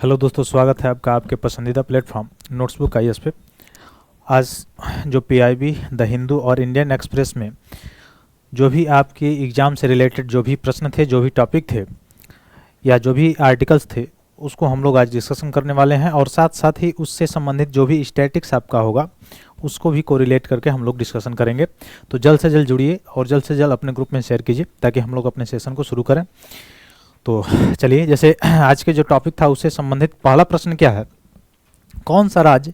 Hello दोस्तों, स्वागत है आपका आपके पसंदीदा प्लेटफॉर्म नोट्सबुक आईएएस पे। आज जो पीआईबी, द हिंदू और इंडियन एक्सप्रेस में जो भी आपके एग्ज़ाम से रिलेटेड जो भी प्रश्न थे, जो भी टॉपिक थे या जो भी आर्टिकल्स थे, उसको हम लोग आज डिस्कशन करने वाले हैं। और साथ साथ ही उससे संबंधित जो भी स्टैटिक्स आपका होगा उसको भी कोरिलेट करके हम लोग डिस्कशन करेंगे। तो जल्द से जल्द जुड़िए और जल्द से जल्द अपने ग्रुप में शेयर कीजिए ताकि हम लोग अपने सेशन को शुरू करें। तो चलिए, जैसे आज के जो टॉपिक था उससे संबंधित पहला प्रश्न क्या है, कौन सा राज्य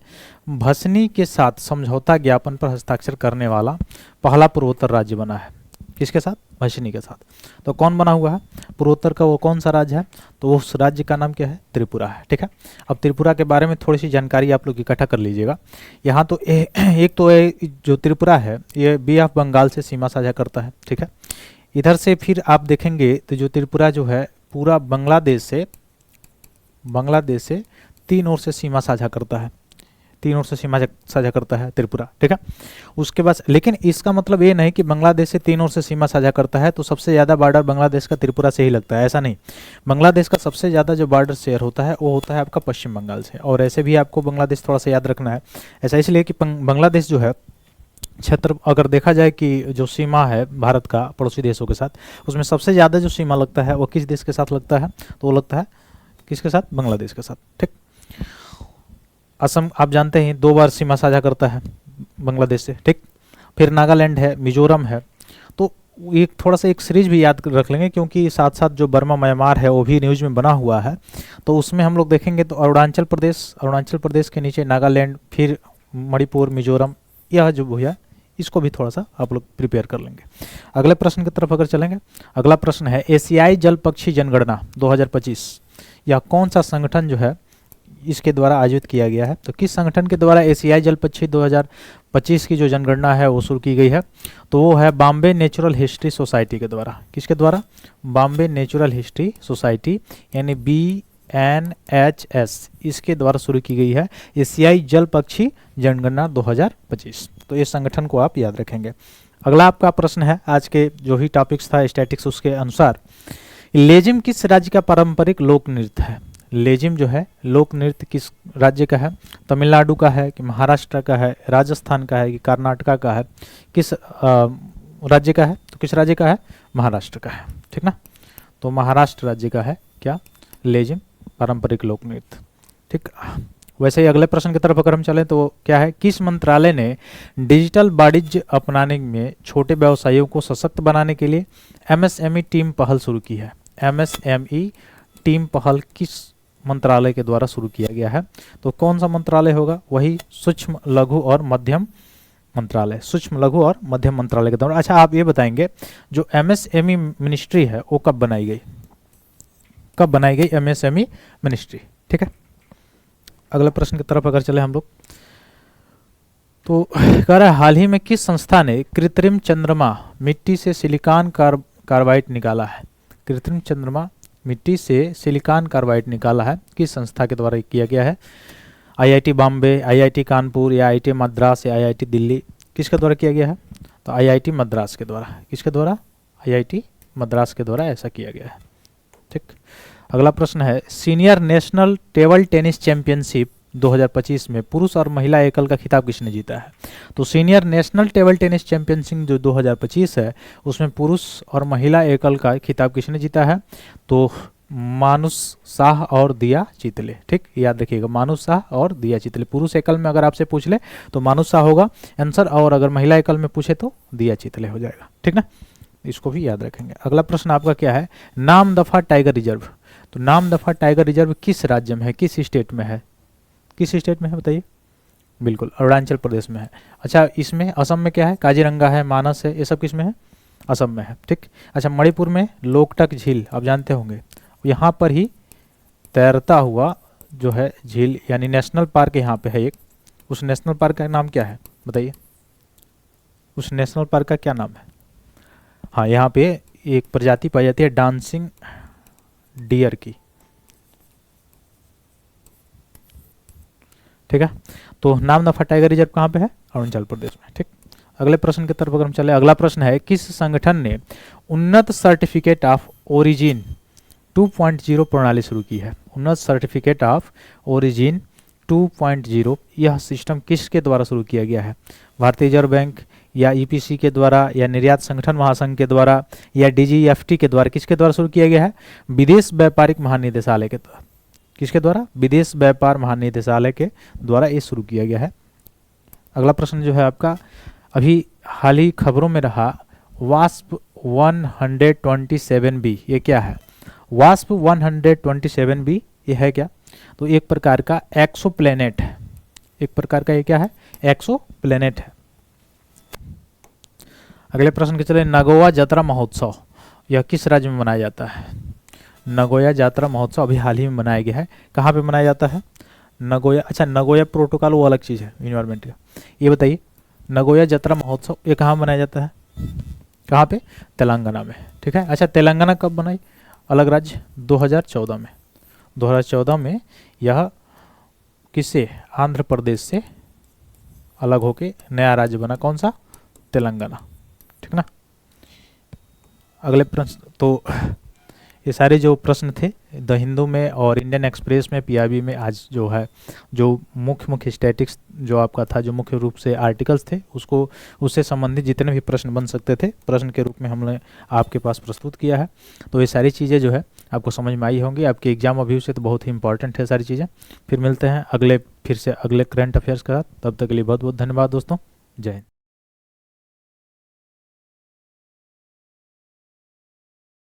भसनी के साथ समझौता ज्ञापन पर हस्ताक्षर करने वाला पहला पूर्वोत्तर राज्य बना है? किसके साथ? भसनी के साथ। तो कौन बना हुआ है पूर्वोत्तर का, वो कौन सा राज्य है? तो उस राज्य का नाम क्या है? त्रिपुरा है। ठीक है, अब त्रिपुरा के बारे में थोड़ी सी जानकारी आप लोग इकट्ठा कर लीजिएगा। यहाँ तो एक तो जो त्रिपुरा है ये बे ऑफ बंगाल से सीमा साझा करता है। ठीक है, इधर से फिर आप देखेंगे तो जो त्रिपुरा जो है पूरा बांग्लादेश से तीन ओर से सीमा साझा करता है, तीन ओर से सीमा साझा करता है त्रिपुरा। ठीक है, उसके बाद लेकिन इसका मतलब ये नहीं कि बांग्लादेश से तीन ओर से सीमा साझा करता है तो सबसे ज़्यादा बॉर्डर बांग्लादेश का त्रिपुरा से ही लगता है, ऐसा नहीं। बांग्लादेश का सबसे ज़्यादा जो बॉर्डर शेयर होता है वो होता है आपका पश्चिम बंगाल से। और ऐसे भी आपको बांग्लादेश थोड़ा सा याद रखना है, ऐसा इसलिए कि बांग्लादेश जो है क्षेत्र अगर देखा जाए कि जो सीमा है भारत का पड़ोसी देशों के साथ, उसमें सबसे ज़्यादा जो सीमा लगता है वो किस देश के साथ लगता है? तो वो लगता है किसके साथ? बांग्लादेश के साथ। ठीक, असम आप जानते हैं 2 बार सीमा साझा करता है बांग्लादेश से। ठीक, फिर नागालैंड है, मिजोरम है। तो एक थोड़ा सा एक सीरीज भी याद रख लेंगे क्योंकि साथ साथ जो बर्मा म्यांमार है वो भी न्यूज़ में बना हुआ है। तो उसमें हम लोग देखेंगे तो अरुणाचल प्रदेश के नीचे नागालैंड, फिर मणिपुर, मिजोरम, यह जो भैया इसको भी थोड़ा सा आप लोग प्रिपेयर कर लेंगे। अगले प्रश्न की तरफ अगर चलेंगे, अगला प्रश्न है एशियाई जल पक्षी जनगणना 2025 या कौन सा संगठन जो है इसके द्वारा आयोजित किया गया है? तो किस संगठन के द्वारा एशियाई जल पक्षी 2025 की जो जनगणना है वो शुरू की गई है? तो वो है बॉम्बे नेचुरल हिस्ट्री सोसाइटी के द्वारा। किसके द्वारा? बॉम्बे नेचुरल हिस्ट्री सोसाइटी यानी BNHS, इसके द्वारा शुरू की गई है एशियाई जल पक्षी जनगणना 2025। तो इस संगठन को आप याद रखेंगे। अगला आपका प्रश्न है आज के जो भी टॉपिक्स था स्टैटिक्स उसके अनुसार, लेजिम किस राज्य का पारंपरिक लोक नृत्य है? लेजिम जो है लोक नृत्य किस राज्य का है? तमिलनाडु का है कि महाराष्ट्र का है, राजस्थान का है कि कर्नाटका का है, किस राज्य का है? तो किस राज्य का है? महाराष्ट्र का है। ठीक ना, तो महाराष्ट्र राज्य का है क्या? लेजिम पारंपरिक लोक नृत्य। ठीक, वैसे ही अगले प्रश्न की तरफ अगर हम चलें तो क्या है, किस मंत्रालय ने डिजिटल वाणिज्य अपनाने में छोटे व्यवसायियों को सशक्त बनाने के लिए MSME टीम पहल शुरू की है? MSME टीम पहल किस मंत्रालय के द्वारा शुरू किया गया है? तो कौन सा मंत्रालय होगा? वही सूक्ष्म लघु और मध्यम मंत्रालय, सूक्ष्म लघु और मध्यम मंत्रालय के द्वारा। अच्छा, आप ये बताएंगे जो MSME मिनिस्ट्री है वो कब बनाई गई? कब बनाई गई MSME मिनिस्ट्री? ठीक है, अगले प्रश्न की तरफ अगर चले हम लोग तो कह रहा है हाल ही में किस संस्था ने कृत्रिम चंद्रमा मिट्टी से सिलिकॉन कार्बाइड निकाला है? कृत्रिम चंद्रमा मिट्टी से सिलिकॉन कार्बाइड निकाला है, किस संस्था के द्वारा किया गया है? IIT बॉम्बे, IIT कानपुर या IIT मद्रास या IIT दिल्ली, किसके द्वारा किया गया है? तो IIT मद्रास के द्वारा। किसके द्वारा? IIT मद्रास के द्वारा ऐसा किया गया है। ठीक, अगला प्रश्न है senior national table tennis championship 2025 में पुरुष और महिला एकल का खिताब किसने जीता है? तो senior national table tennis championship जो 2025 है उसमें पुरुष और महिला एकल का खिताब किसने जीता है? तो मानुष शाह और दिया चितले। ठीक, याद रखिएगा, मानुष शाह और दिया चितले। पुरुष एकल में अगर आपसे पूछ ले तो मानुष शाह होगा आंसर, और अगर महिला एकल में पूछे तो दिया चितले हो जाएगा। ठीक ना, इसको भी याद रखेंगे। अगला प्रश्न आपका क्या है, नामदफा टाइगर रिजर्व। तो नामदफा टाइगर रिजर्व किस राज्य में है, किस स्टेट में है? किस स्टेट में है बताइए? बिल्कुल अरुणाचल प्रदेश में है। अच्छा, इसमें असम में क्या है? काजीरंगा है, मानस है, ये सब किस में है? असम में है। ठीक, अच्छा मणिपुर में लोकटक झील आप जानते होंगे, यहाँ पर ही तैरता हुआ जो है झील यानी नेशनल पार्क यहाँ पे है एक, उस नेशनल पार्क का नाम क्या है बताइए? उस नेशनल पार्क का क्या नाम है? हाँ, यहाँ पे एक प्रजाति पाई जाती है डांसिंग डियर की। ठीक है, तो नामदफा टाइगर रिजर्व कहाँ पे है? अरुणाचल प्रदेश में। ठीक, अगले प्रश्न की तरफ अगर हम चले, अगला प्रश्न है किस संगठन ने उन्नत सर्टिफिकेट ऑफ ओरिजिन 2.0 प्रणाली शुरू की है? उन्नत सर्टिफिकेट ऑफ ओरिजिन 2.0 यह सिस्टम किसके द्वारा शुरू किया गया है? भारतीय रिजर्व बैंक या ईपीसी के द्वारा या निर्यात संगठन महासंघ के द्वारा या डीजीएफटी के द्वारा? किसके द्वारा शुरू किया गया है? विदेश व्यापारिक महानिदेशालय के द्वारा। किसके द्वारा? विदेश व्यापार महानिदेशालय के द्वारा ये शुरू किया गया है। अगला प्रश्न जो है आपका, अभी हाल ही खबरों में रहा वास्प 127B, ये क्या है? वास्प 127B ये है क्या? तो एक प्रकार का एक्सोप्लैनेट है। एक प्रकार का ये क्या है? एक्सोप्लैनेट है। अगले प्रश्न के चले, नगोया यात्रा महोत्सव यह किस राज्य में मनाया जाता है? नगोया यात्रा महोत्सव अभी हाल ही में मनाया गया है। कहाँ पे मनाया जाता है? नगोया। अच्छा, नगोया प्रोटोकॉल वो अलग चीज़ है इन्वायरमेंट का। ये बताइए, नगोया यात्रा महोत्सव ये कहाँ मनाया जाता है? कहाँ पे? तेलंगाना में। ठीक है। अच्छा, तेलंगाना कब बनाई अलग राज्य? 2014 में। 2014 में यह किससे? आंध्र प्रदेश से अलग होके नया राज्य बना। कौन सा? तेलंगाना। ठीक ना। अगले प्रश्न, तो ये सारे जो प्रश्न थे द हिंदू में और इंडियन एक्सप्रेस में, पीआईबी में आज जो है जो मुख्य स्टैटिक्स जो आपका था, जो मुख्य रूप से आर्टिकल्स थे, उसको उससे संबंधित जितने भी प्रश्न बन सकते थे प्रश्न के रूप में हमने आपके पास प्रस्तुत किया है। तो ये सारी चीज़ें जो है आपको समझ में आई होंगी। आपके एग्जाम अभी से तो बहुत ही इंपॉर्टेंट है सारी चीज़ें। फिर मिलते हैं अगले करंट अफेयर्स के साथ। तब तक के लिए बहुत बहुत धन्यवाद दोस्तों। जय हिंद।